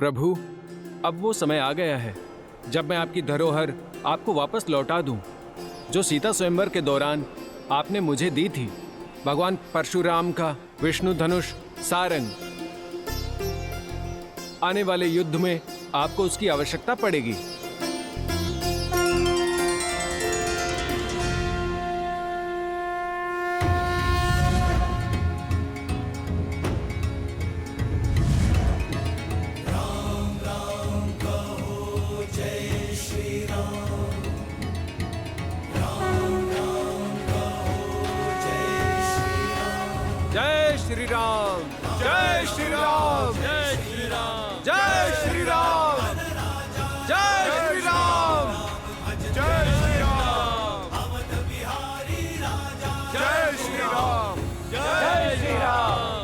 प्रभु, अब वो समय आ गया है जब मैं आपकी धरोहर आपको वापस लौटा दूं, जो सीता स्वयंवर के दौरान आपने मुझे दी थी। भगवान परशुराम का विष्णु धनुष सारंग। आने वाले युद्ध में आपको उसकी आवश्यकता पड़ेगी। जय श्री राम, जय श्री राम, जय श्री राम, जय श्री राम, जय श्री राम, जय श्री राम, जय श्री राम, जय श्री राम,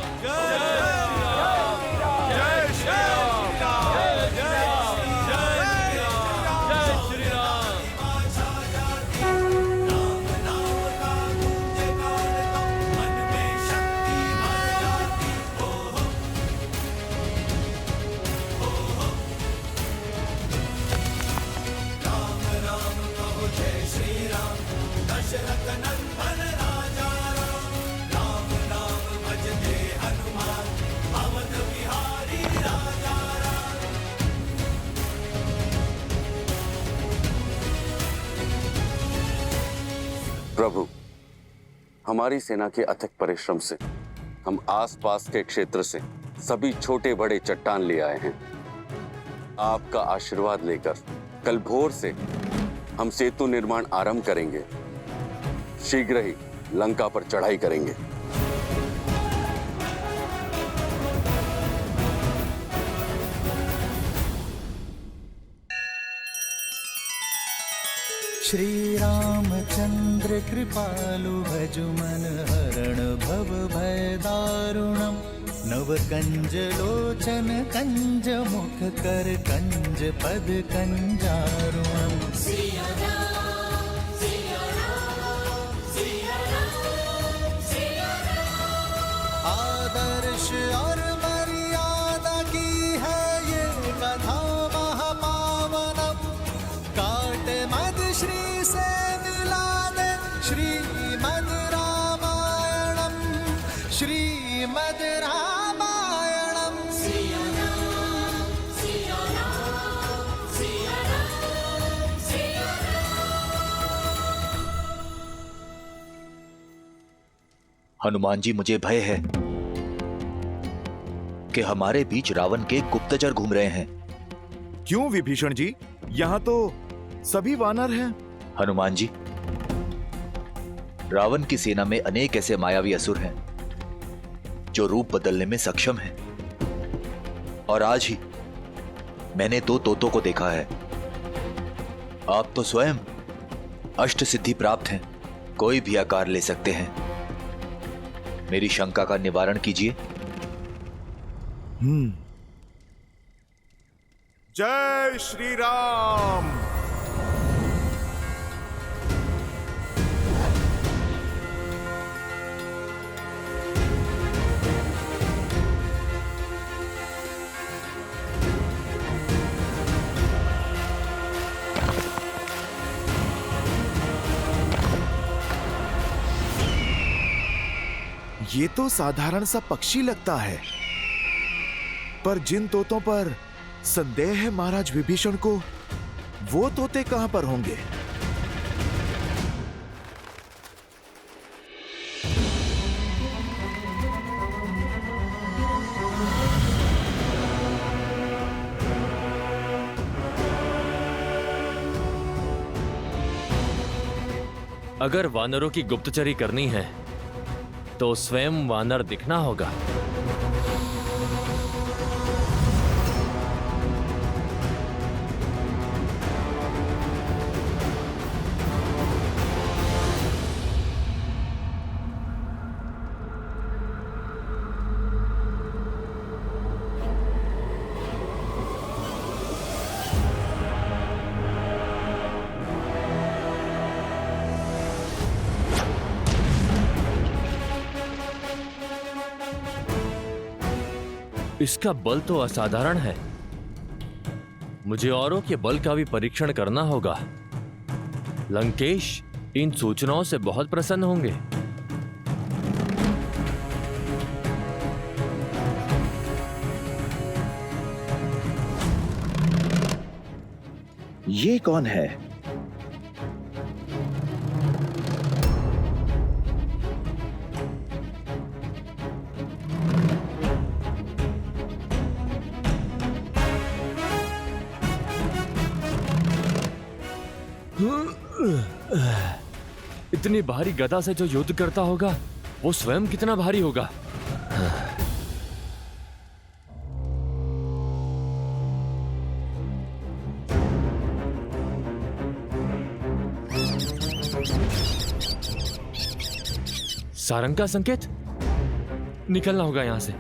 प्रभु, हमारी सेना के अथक परिश्रम से हम आसपास के क्षेत्र से सभी छोटे बड़े चट्टान ले आए हैं। आपका आशीर्वाद लेकर कल भोर से हम सेतु निर्माण आरंभ करेंगे। शीघ्र ही लंका पर चढ़ाई करेंगे। श्री रामचंद्र कृपालु भजुमन हरण भव भय दारुणम। नव कंज लोचन कंज मुख कर कंज पद कंजारुणम। आदर्श और मर्यादा की है ये कथा महापावनम। काट मद श्री से मिला दे श्रीमद् रामायणम, श्रीमद् रामायणम। हनुमान जी, मुझे भय है कि हमारे बीच रावण के गुप्तचर घूम रहे हैं। क्यों विभीषण जी? यहाँ तो सभी वानर हैं। हनुमान जी, रावण की सेना में अनेक ऐसे मायावी असुर हैं जो रूप बदलने में सक्षम हैं। और आज ही मैंने 2 तोतों को देखा है। आप तो स्वयं अष्ट सिद्धि प्राप्त हैं, कोई भी आकार ले सकते हैं। मेरी शंका का निवारण कीजिए। जय श्री राम। ये तो साधारण सा पक्षी लगता है, पर जिन तोतों पर संदेह है महाराज विभीषण को, वो तोते कहां पर होंगे? अगर वानरों की गुप्तचरी करनी है तो स्वयं वानर दिखना होगा। इसका बल तो असाधारण है, मुझे औरों के बल का भी परीक्षण करना होगा। लंकेश इन सूचनाओं से बहुत प्रसन्न होंगे। ये कौन है? इतनी भारी गदा से जो युद्ध करता होगा वो स्वयं कितना भारी होगा। सारंग का संकेत, निकलना होगा यहां से।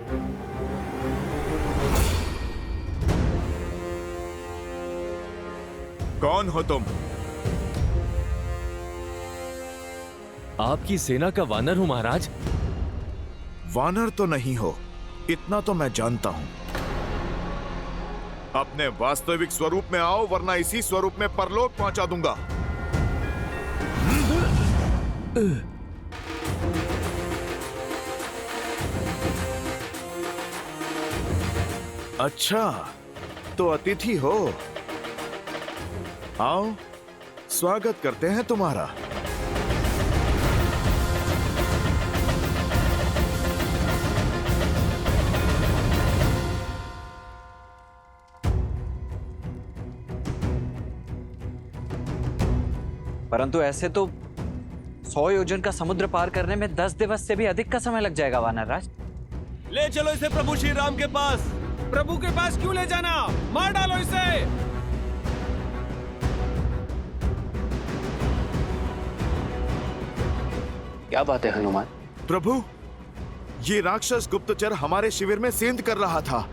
कौन हो तुम? आपकी सेना का वानर हूं महाराज। वानर तो नहीं हो, इतना तो मैं जानता हूं। अपने वास्तविक स्वरूप में आओ, वरना इसी स्वरूप में परलोक पहुंचा दूंगा। अच्छा, तो अतिथि हो। आओ, स्वागत करते हैं तुम्हारा। परंतु ऐसे तो 100 योजन का समुद्र पार करने में 10 दिवस से भी अधिक का समय लग जाएगा वानर राज। ले चलो इसे प्रभु श्री राम के पास। प्रभु के पास क्यों ले जाना? मार डालो इसे। क्या बात है हनुमान? प्रभु, ये राक्षस गुप्तचर हमारे शिविर में सेंध कर रहा था।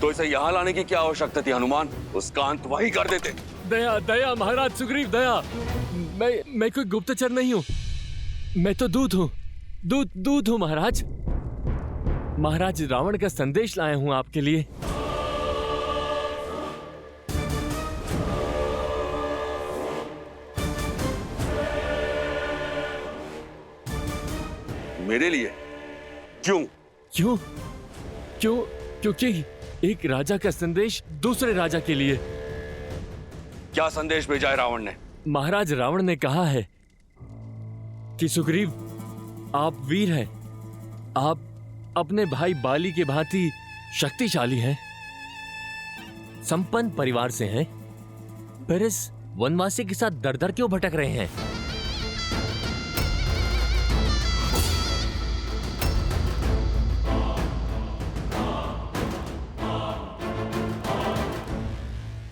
तो इसे यहाँ लाने की क्या आवश्यकता थी हनुमान? उसका अंत वही कर देते। दया दया महाराज सुग्रीव, दया। मैं कोई गुप्तचर नहीं हूं, मैं तो दूत हूं। दूत हूं महाराज। महाराज रावण का संदेश लाया हूं आपके लिए। मेरे लिए? क्यों? क्योंकि एक राजा का संदेश दूसरे राजा के लिए। क्या संदेश भेजा है रावण ने? महाराज रावण ने कहा है कि सुग्रीव, आप वीर हैं, आप अपने भाई बाली के भांति शक्तिशाली हैं, संपन्न परिवार से हैं, फिर इस वनवासी के साथ दर दर क्यों भटक रहे हैं?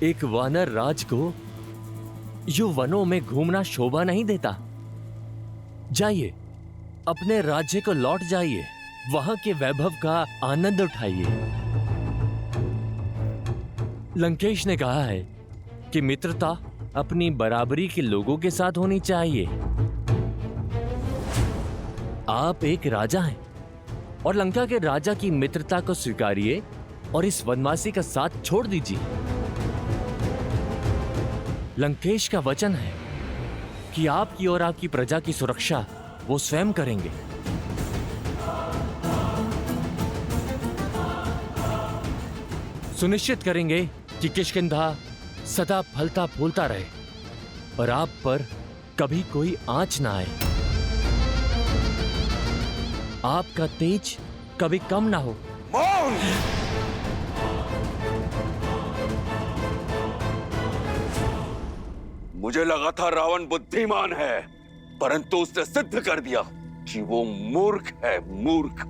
एक वानर राज को यूं वनों में घूमना शोभा नहीं देता। जाइए, अपने राज्य को लौट जाइए, वहां के वैभव का आनंद उठाइए। लंकेश ने कहा है कि मित्रता अपनी बराबरी के लोगों के साथ होनी चाहिए। आप एक राजा हैं और लंका के राजा की मित्रता को स्वीकारिए और इस वनवासी का साथ छोड़ दीजिए। लंकेश का वचन है कि आपकी और आपकी प्रजा की सुरक्षा वो स्वयं करेंगे। सुनिश्चित करेंगे कि किष्किंधा सदा फलता फूलता रहे और आप पर कभी कोई आंच ना आए। आपका तेज कभी कम ना हो। मुझे लगा था रावण बुद्धिमान है, परंतु उसने सिद्ध कर दिया कि वो मूर्ख है, मूर्ख।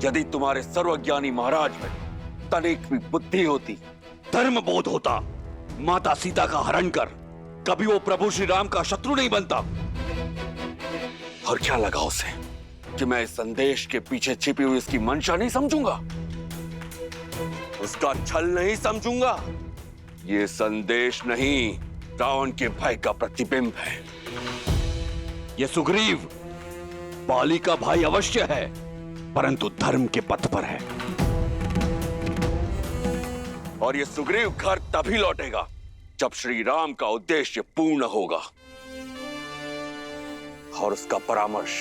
यदि तुम्हारे सर्वज्ञानी महाराज में तनिक भी बुद्धि होती, धर्म बोध होता, माता सीता का हरण कर कभी वो प्रभु श्री राम का शत्रु नहीं बनता। और क्या लगा उसे कि मैं इस संदेश के पीछे छिपी हुई इसकी मंशा नहीं समझूंगा, उसका छल नहीं समझूंगा। ये संदेश नहीं, रावण के भय का प्रतिबिंब है। ये सुग्रीव बाली का भाई अवश्य है, परंतु धर्म के पथ पर है। और यह सुग्रीव घर तभी लौटेगा जब श्री राम का उद्देश्य पूर्ण होगा। और उसका परामर्श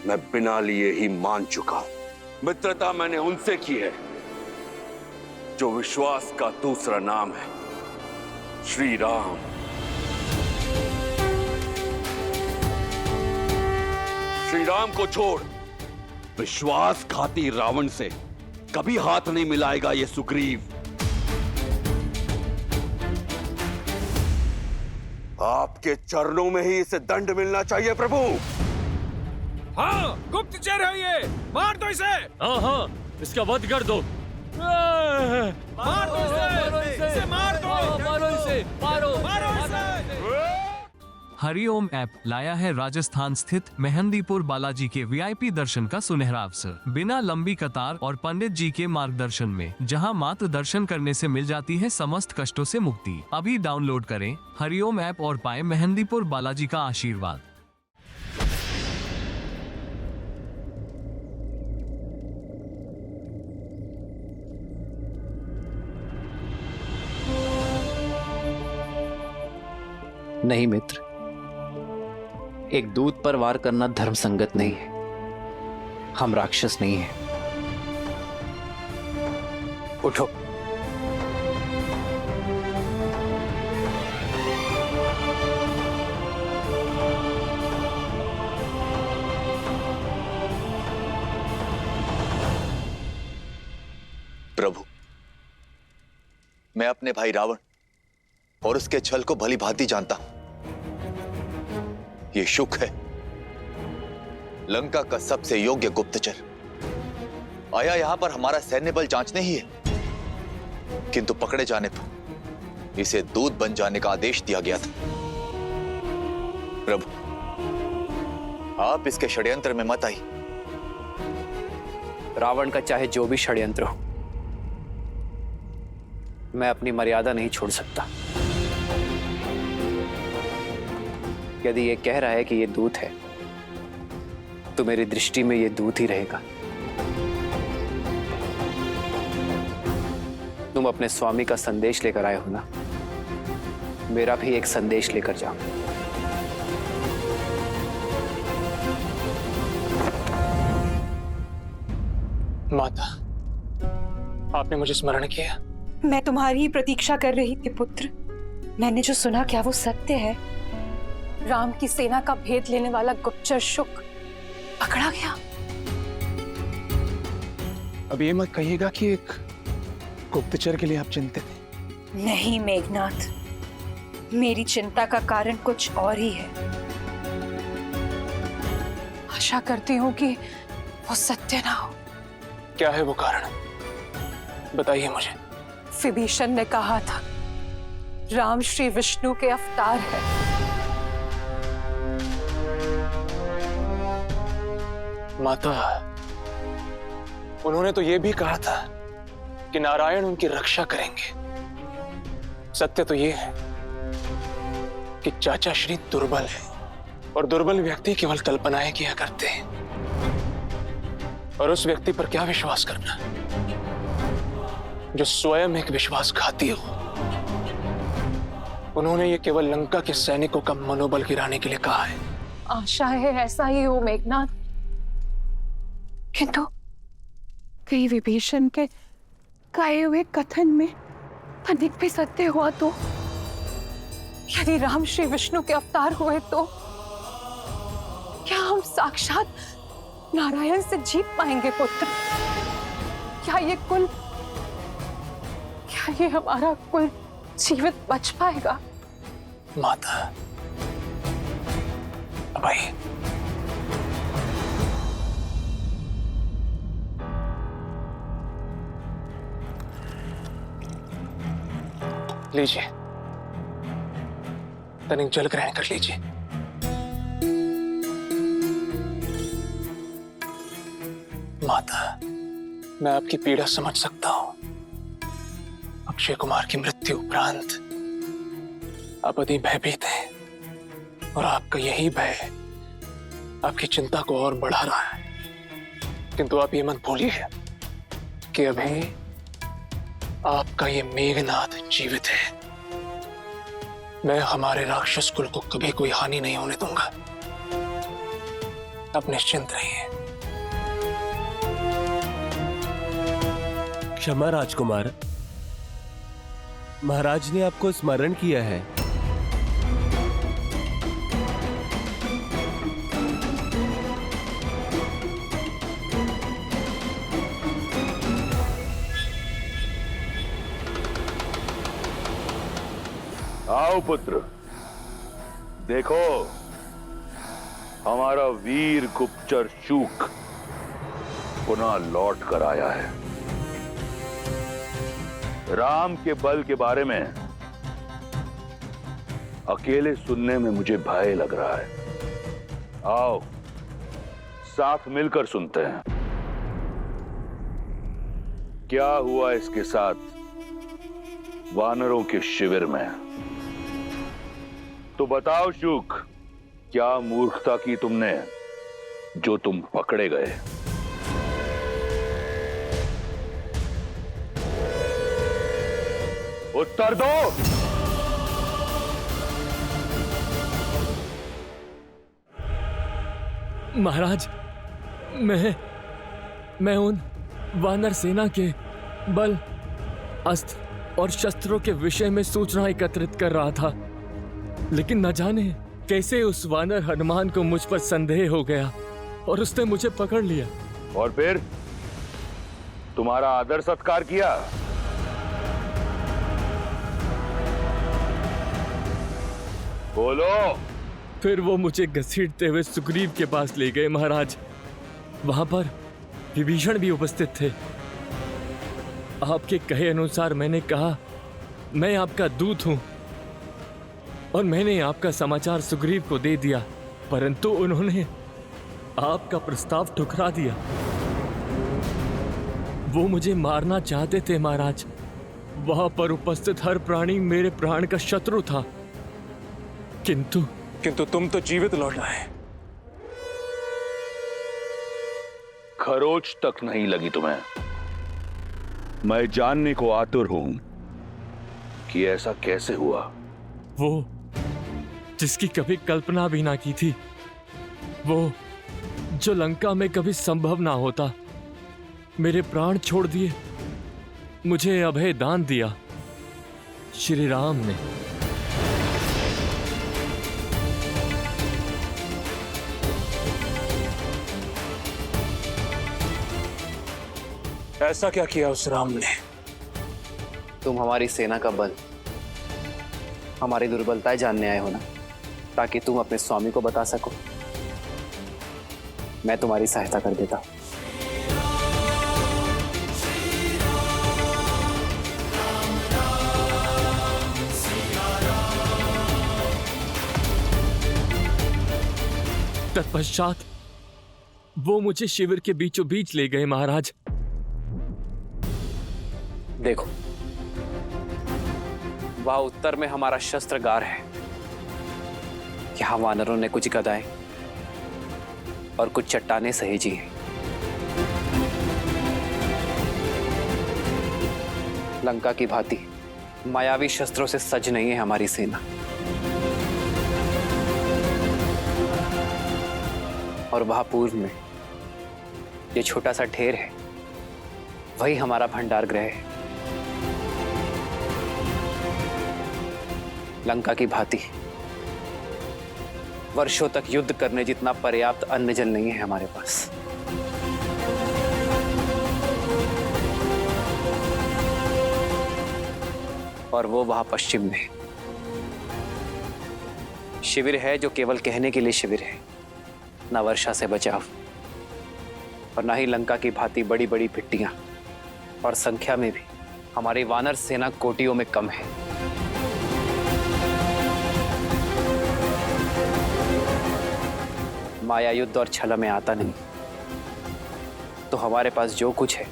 मैं बिना लिए ही मान चुका हूं। मित्रता मैंने उनसे की है जो विश्वास का दूसरा नाम है, श्री राम। श्री राम को छोड़ विश्वासघाती रावण से कभी हाथ नहीं मिलाएगा ये सुग्रीव। आपके चरणों में ही इसे दंड मिलना चाहिए प्रभु। हाँ, गुप्तचर है ये, मार दो इसे। हाँ हाँ, इसका वध कर दो। मार दो इसे, मार दो, मारो इसे, मारो इसे। हरिओम ऐप लाया है राजस्थान स्थित मेहंदीपुर बालाजी के वीआईपी दर्शन का सुनहरा अवसर, बिना लंबी कतार और पंडित जी के मार्गदर्शन में, जहां मात्र दर्शन करने से मिल जाती है समस्त कष्टों से मुक्ति। अभी डाउनलोड करें हरिओम ऐप और पाएं मेहंदीपुर बालाजी का आशीर्वाद। नहीं मित्र, एक दूत पर वार करना धर्म संगत नहीं है। हम राक्षस नहीं हैं। उठो। प्रभु, मैं अपने भाई रावण और उसके छल को भली भांति जानता हूं। ये शुक है, लंका का सबसे योग्य गुप्तचर, आया यहां पर हमारा सैन्य बल जांचने ही है, किंतु पकड़े जाने पर इसे दूत बन जाने का आदेश दिया गया था। प्रभु, आप इसके षड्यंत्र में मत आई। रावण का चाहे जो भी षड्यंत्र हो, मैं अपनी मर्यादा नहीं छोड़ सकता। यदि ये कह रहा है कि ये दूत है, तो मेरी दृष्टि में ये दूत ही रहेगा। तुम अपने स्वामी का संदेश लेकर आए हो ना, मेरा भी एक संदेश लेकर जाओ। माता, आपने मुझे स्मरण किया। मैं तुम्हारी ही प्रतीक्षा कर रही थी पुत्र। मैंने जो सुना, क्या वो सत्य है? राम की सेना का भेद लेने वाला गुप्तचर शुक पकड़ा गया। अब ये मत कहिएगा कि एक गुप्तचर के लिए आप चिंतित हैं। नहीं मेघनाथ, मेरी चिंता का कारण कुछ और ही है। आशा करती हूँ कि वो सत्य ना हो। क्या है वो कारण, बताइए मुझे। विभीषण ने कहा था राम श्री विष्णु के अवतार है। माता, उन्होंने तो ये भी कहा था कि नारायण उनकी रक्षा करेंगे। सत्य तो ये है कि चाचा श्री दुर्बल है और दुर्बल व्यक्ति केवल कल्पनाएं किया करते हैं। और उस व्यक्ति पर क्या विश्वास करना जो स्वयं एक विश्वासघाती हो। उन्होंने ये केवल लंका के सैनिकों का मनोबल गिराने के लिए कहा है। आशा है ऐसा ही हो मेघनाथ, किंतु कहीं विभीषण के कहे हुए कथन में अधिक भी सत्य हुआ तो? यदि राम श्री विष्णु के अवतार हुए तो क्या हम साक्षात नारायण से जीत पाएंगे पुत्र? क्या ये हमारा कुल जीवित बच पाएगा? माता, अब आइए। लीजिए, तनिक जल ग्रहण कर लीजिए। माता, मैं आपकी पीड़ा समझ सकता हूं। अक्षय कुमार की मृत्यु उपरांत आप अति भयभीत हैं और आपका यही भय आपकी चिंता को और बढ़ा रहा है। किंतु आप ये मत भूलिए कि अभी आपका ये मेघनाद जीवित है। मैं हमारे राक्षस कुल को कभी कोई हानि नहीं होने दूंगा। आप निश्चिंत रहिए। क्षमा राजकुमार, महाराज ने आपको स्मरण किया है। आओ पुत्र, देखो हमारा वीर गुप्तचर शूक पुनः लौट कर आया है। राम के बल के बारे में अकेले सुनने में मुझे भय लग रहा है। आओ साथ मिलकर सुनते हैं क्या हुआ इसके साथ वानरों के शिविर में। तो बताओ शूक, क्या मूर्खता की तुमने जो तुम पकड़े गए? उत्तर दो। महाराज, मैं उन वानर सेना के बल, अस्त्र और शस्त्रों के विषय में सूचना एकत्रित कर रहा था, लेकिन न जाने कैसे उस वानर हनुमान को मुझ पर संदेह हो गया और उसने मुझे पकड़ लिया। और फिर तुम्हारा आदर सत्कार किया? बोलो। फिर वो मुझे घसीटते हुए सुग्रीव के पास ले गए महाराज। वहां पर विभीषण भी उपस्थित थे। आपके कहे अनुसार मैंने कहा, मैं आपका दूत हूं और मैंने आपका समाचार सुग्रीव को दे दिया, परंतु उन्होंने आपका प्रस्ताव ठुकरा दिया। वो मुझे मारना चाहते थे महाराज। वहां पर उपस्थित हर प्राणी मेरे प्राण का शत्रु था, किंतु तुम तो जीवित लौट आए। खरोच तक नहीं लगी तुम्हें। मैं जानने को आतुर हूं कि ऐसा कैसे हुआ। वो जिसकी कभी कल्पना भी ना की थी, वो जो लंका में कभी संभव ना होता, मेरे प्राण छोड़ दिए, मुझे अभय दान दिया श्री राम ने। ऐसा क्या किया उस राम ने? तुम हमारी सेना का बल, हमारी दुर्बलताएं जानने आए हो ना, ताकि तुम अपने स्वामी को बता सको। मैं तुम्हारी सहायता कर देता हूं। तत्पश्चात वो मुझे शिविर के बीचों बीच ले गए महाराज। देखो, वहां उत्तर में हमारा शस्त्रगार है। यहां वानरों ने कुछ गदाएं और कुछ चट्टानें सहेजी हैं। लंका की भांति मायावी शस्त्रों से सज नहीं है हमारी सेना। और वहां पूर्व में ये छोटा सा ढेर है, वही हमारा भंडार गृह है। लंका की भांति वर्षों तक युद्ध करने जितना पर्याप्त अन्न जल नहीं है हमारे पास। और वो वहां पश्चिम में शिविर है, जो केवल कहने के लिए शिविर है, ना वर्षा से बचाव और ना ही लंका की भांति बड़ी बड़ी भिट्टियां, और संख्या में भी हमारी वानर सेना कोटियों में कम है। माया युद्ध और छल में आता नहीं, तो हमारे पास जो कुछ है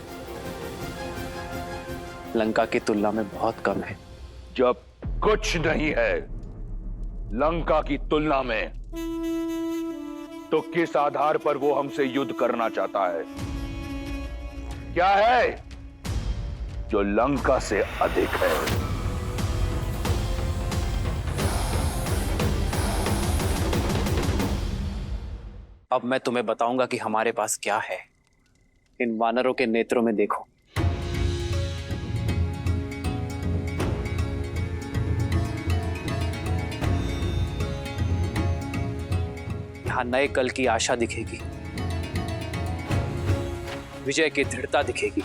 लंका की तुलना में बहुत कम है। जब कुछ नहीं है लंका की तुलना में, तो किस आधार पर वो हमसे युद्ध करना चाहता है? क्या है जो लंका से अधिक है? अब मैं तुम्हें बताऊंगा कि हमारे पास क्या है। इन वानरों के नेत्रों में देखो। यहां नए कल की आशा दिखेगी, विजय की दृढ़ता दिखेगी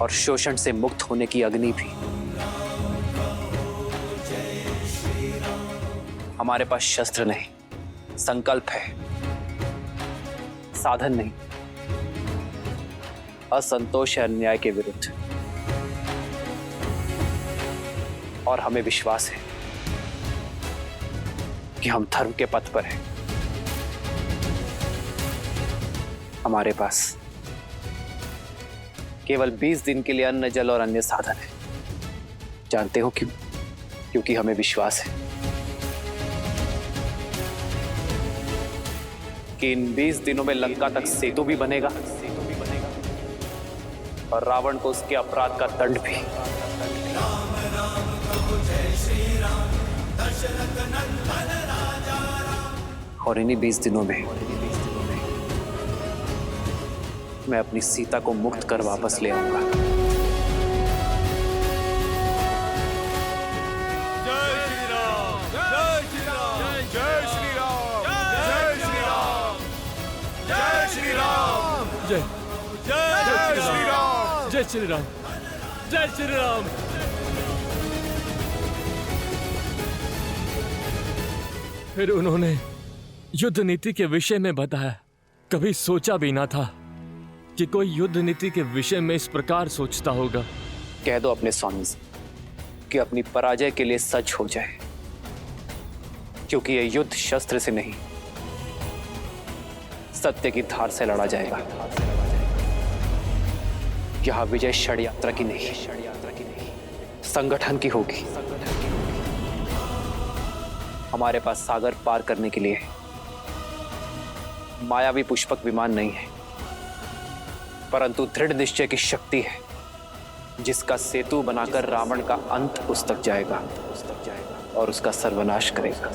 और शोषण से मुक्त होने की अग्नि भी। हमारे पास शस्त्र नहीं, संकल्प है, साधन नहीं, असंतोष है अन्याय के विरुद्ध। और हमें विश्वास है कि हम धर्म के पथ पर हैं। हमारे पास केवल 20 दिन के लिए अन्न, जल और अन्य साधन है। जानते हो क्यों? क्योंकि हमें विश्वास है कि इन 20 दिनों में लंका तक सेतु भी बनेगा और रावण को उसके अपराध का दंड भी। और इन्हीं 20 दिनों में मैं अपनी सीता को मुक्त कर वापस ले आऊंगा। जय श्री राम, जय श्री राम, जय श्री राम। फिर उन्होंने युद्ध नीति के विषय में बताया। कभी सोचा भी ना था कि कोई युद्ध नीति के विषय में इस प्रकार सोचता होगा। कह दो अपने स्वामी से कि अपनी पराजय के लिए सच हो जाए, क्योंकि यह युद्ध शस्त्र से नहीं, सत्य की धार से लड़ा जाएगा। यह विजय षड्यंत्र की नहीं, संगठन की होगी। हमारे पास सागर पार करने के लिए मायावी पुष्पक विमान नहीं है, परंतु दृढ़ निश्चय की शक्ति है, जिसका सेतु बनाकर रावण का अंत उस तक जाएगा और उसका सर्वनाश करेगा।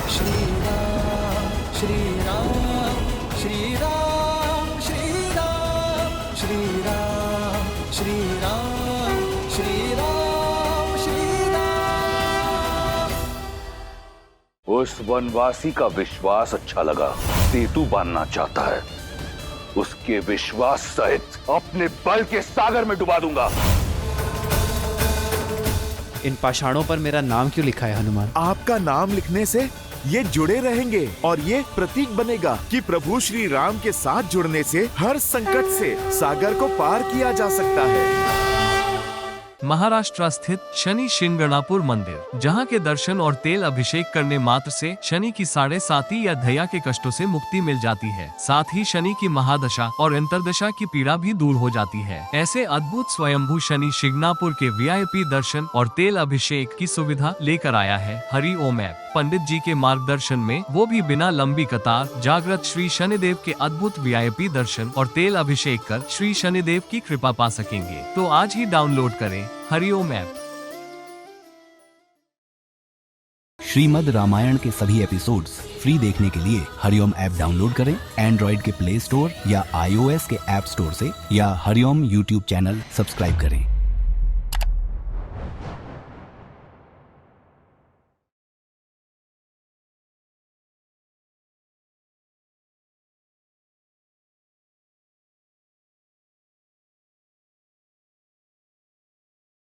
श्री राम श्री राम श्री राम श्री राम श्री राम श्री राम श्री राम श्री राम। उस वनवासी का विश्वास अच्छा लगा, सेतु बांधना चाहता है। उसके विश्वास सहित अपने बल के सागर में डुबा दूंगा। इन पाषाणों पर मेरा नाम क्यों लिखा है हनुमान? आपका नाम लिखने से ये जुड़े रहेंगे और ये प्रतीक बनेगा कि प्रभु श्री राम के साथ जुड़ने से हर संकट से सागर को पार किया जा सकता है। महाराष्ट्र स्थित शनि शिंगणापुर मंदिर, जहां के दर्शन और तेल अभिषेक करने मात्र से शनि की 7.5 या धैया के कष्टों से मुक्ति मिल जाती है। साथ ही शनि की महादशा और अंतर्दशा की पीड़ा भी दूर हो जाती है। ऐसे अद्भुत स्वयंभू शनि शिंगणापुर के VIP दर्शन और तेल अभिषेक की सुविधा लेकर आया है हरि ओम ऐप। पंडित जी के मार्गदर्शन में, वो भी बिना लंबी कतार, जागृत श्री शनिदेव के अद्भुत VIP दर्शन और तेल अभिषेक कर श्री शनिदेव की कृपा पा सकेंगे। तो आज ही डाउनलोड करें हरिओम ऐप। श्रीमद् रामायण के सभी एपिसोड्स फ्री देखने के लिए हरिओम ऐप डाउनलोड करें एंड्रॉइड के प्ले स्टोर या iOS के ऐप स्टोर से, या हरिओम YouTube चैनल सब्सक्राइब करें।